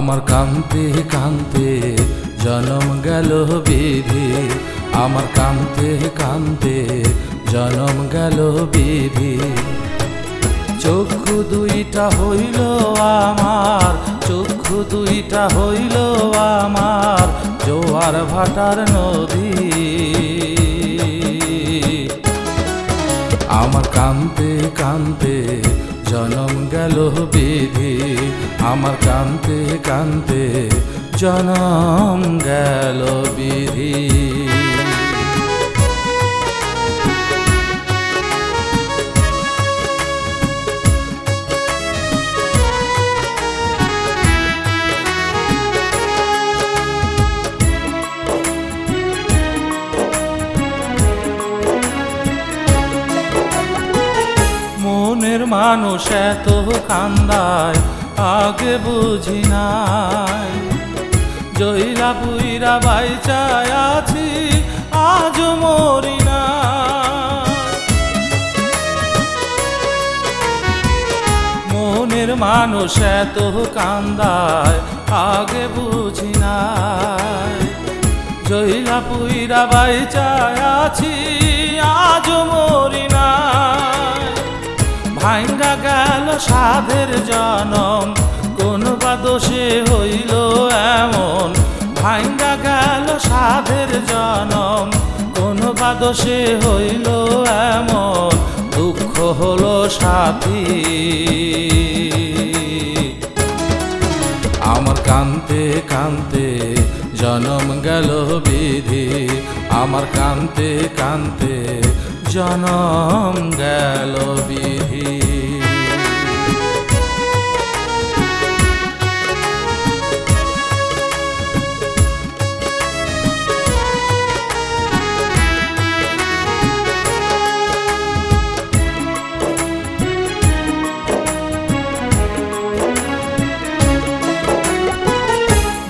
আমার কান্তে কান্তে জনম গেল বিধি, আমার কান্তে কান্তে জনম গেল বিধি। চক্ষু দুইটা হইল আমার, চক্ষু দুইটা হইল আমার জোয়ার ভাটার নদী। আমার কান্তে কান্তে জনম গেল বিধি, আমার কান্তে কান্তে জনম গেল বিধি। মনের মানুষ এত কান্দায় আগে বুঝি নাই, জইলা পুইরা বাইচায় আছি আজ মরি না। মনের মানুষ এত কান্দায় আগে বুঝি নাই, জইলা পুইরা বাইচায় আছি আজ মরি না। ভাঙ্গা গেল সাধের জনম, কোন বা দোষে হইল এমন। ভাঙ্গা গেল সাধের জনম, কোন বা দোষে হইল এমন। দুঃখ হলো সাথী আমার কান্তে কান্তে জনম গেল বিধি, আমার কান্তে কান্তে জনম গেল বিধি।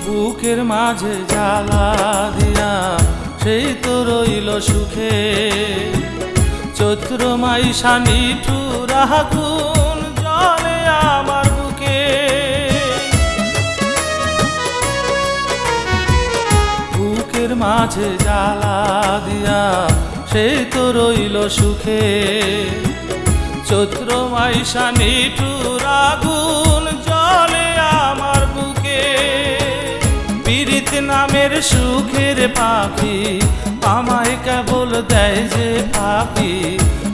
বুকের মাঝে জ্বালা দিয়া সেই তো রইল সুখে, চৈত্র মাইশা নিঠুর আগুন জ্বলে আমার বুকে। বুকের মাঝে জ্বালা দিয়া সেই তো রইল সুখে, চৈত্র মাইশা নিঠুর আগুন জ্বলে আমার বুকে। পীড়িত নামের সুখের পাখি আমায় কেবল দেয় যে ফাঁকি।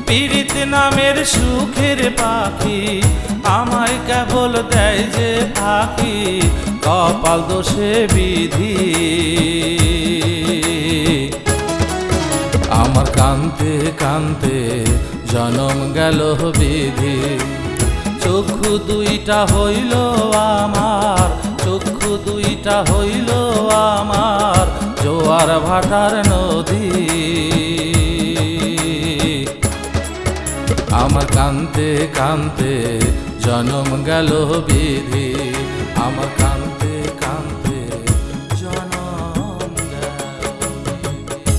পীড়িত নামের সুখের পাখি আমায় কেবল দেয় যে ফাঁকি। কপাল দোষে বিধি আমার কান্তে কান্তে জনম গেল বিধি। চক্ষু দুইটা হইল আমার, চক্ষু দুইটা হইল আমার জোয়ার ভাটার নদী। আমার কান্তে কান্তে জনম গেল বিধি, আমার কান্তে কান্তে জনম গেল বিধি।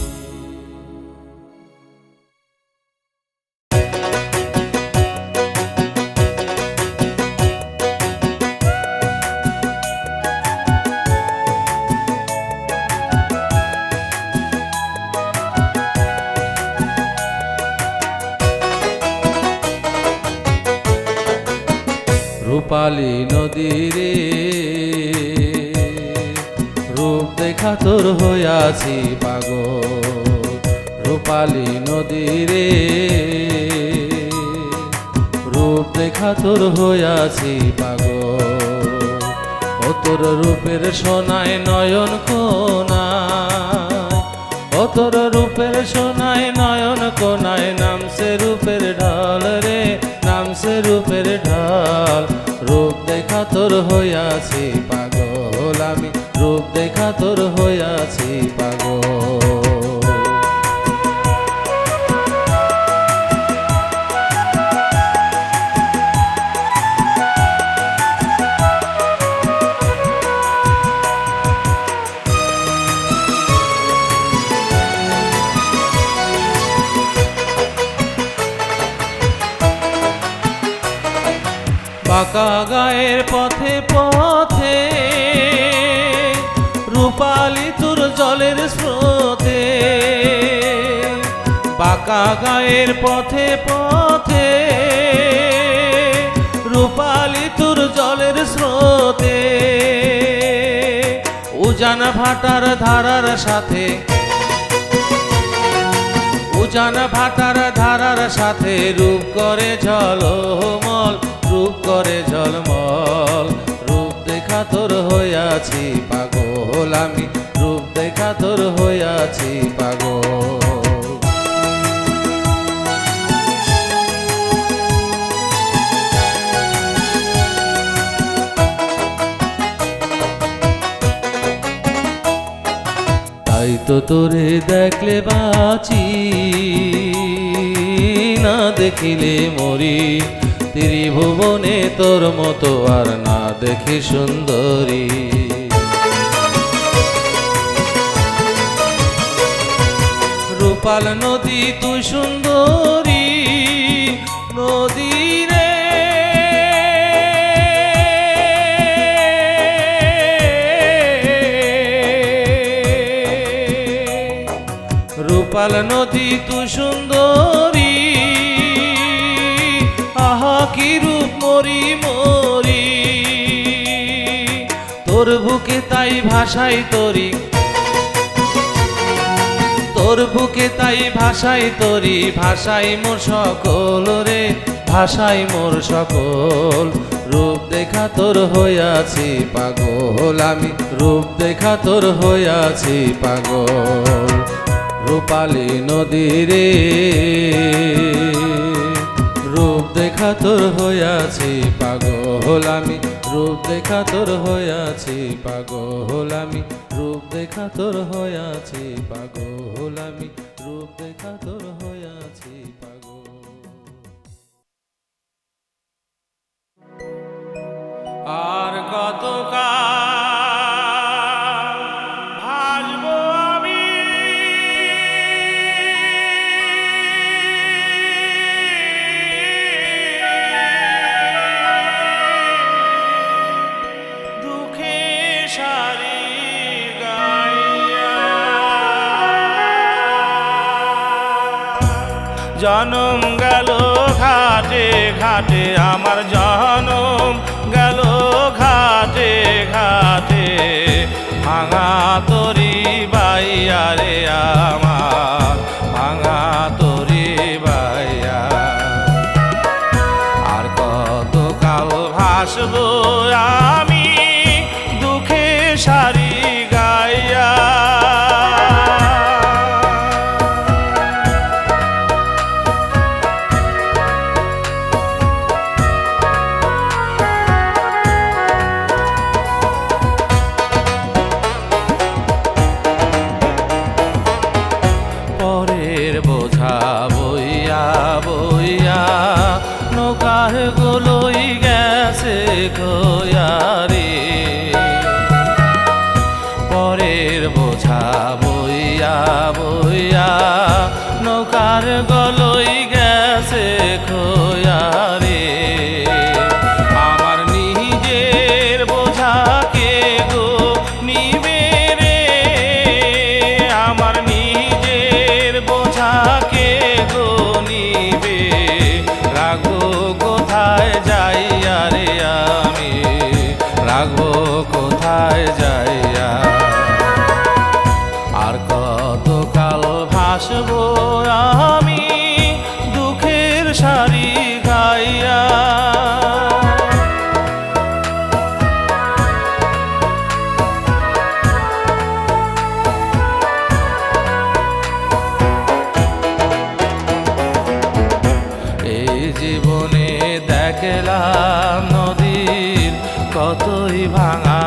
রূপালী নদীরে রূপ দেখা তোর হইয়াছি পাগল। রূপালী নদীরে রূপ দেখা তোর হইয়াছি পাগল। ও তোর রূপের সোনায় নয়ন কোনায়, ও তোর রূপের সোনায় নয়ন কোনায় নামছে রূপের ঢাল রে, নামছে রূপের ঢাল। রূপ দেখা তোর হইয়াছি পাগল, আমি রূপ দেখা তোর হইয়াছি পাগল। বাঁকা গায়ের পথে পথে বাঁকা গায়ের পথে পথে রূপালি তোর জলের স্রোতে উজান ভাটার ধারার সাথে উজান ভাটার ধারার সাথে রূপ করে ঝলমল রূপ করে ঝলমল রূপ দেখা তোর হইয়াছি পাগল আমি রূপ দেখা তোর হইয়াছি পাগল তাই তো তোরে দেখলে বাঁচি না দেখিলে মরি ত্রিভুবনে তোর মতো আর না দেখি সুন্দরী রূপাল নদী তুই সুন্দরী নদী রে রূপাল নদী তুই সুন্দরী আহা কি রূপ মরি মরি তোর বুকে তাই ভাষাই তরি তোর বুকে তাই ভাষাই তরি ভাষাই মোর সকল রে ভাষাই মোর সকল রূপ দেখা তোর হইয়াছি পাগল আমি রূপ দেখা তোর হইয়াছি পাগল রূপালী নদী রে রূপ দেখা তোর হইয়াছি পাগল আমি রূপ দেখা তোর হইয়াছি পাগল আমি রূপ দেখা তোর হইয়াছি পাগল আমি রূপ দেখা তোর হইয়াছি পাগল আর কত ভাসবো আমি দুঃখে সারি গাইয়া জনম গেল ঘাটে ঘাটে আমার জনম গেল ঘাটে ঘাটে ভাঙা তরি বাইয়া রে আমার ভাঙা তরি বাইয়া আর কত কাল ভাসবো আমি দুঃখে সারি গাইয়া পরের বোঝা বইয়া বইয়া নৌকার গুলোই গেছে খোয়া রে পরের বোঝা বইয়া বইয়া নৌকার গলই গেছে খোয়া রে আমার নিজের বোঝা কে গো নিবে রে আমার নিজের বোঝা কে গো নিবে রাখবো কোথায় যাইয়া রে আমি রাখবো কোথায় যাইয়া আর কত কাল ভাসবো আমি দুঃখের সারি গাইয়া এই জীবনে দেখলাম নদীর কতই ভাঙা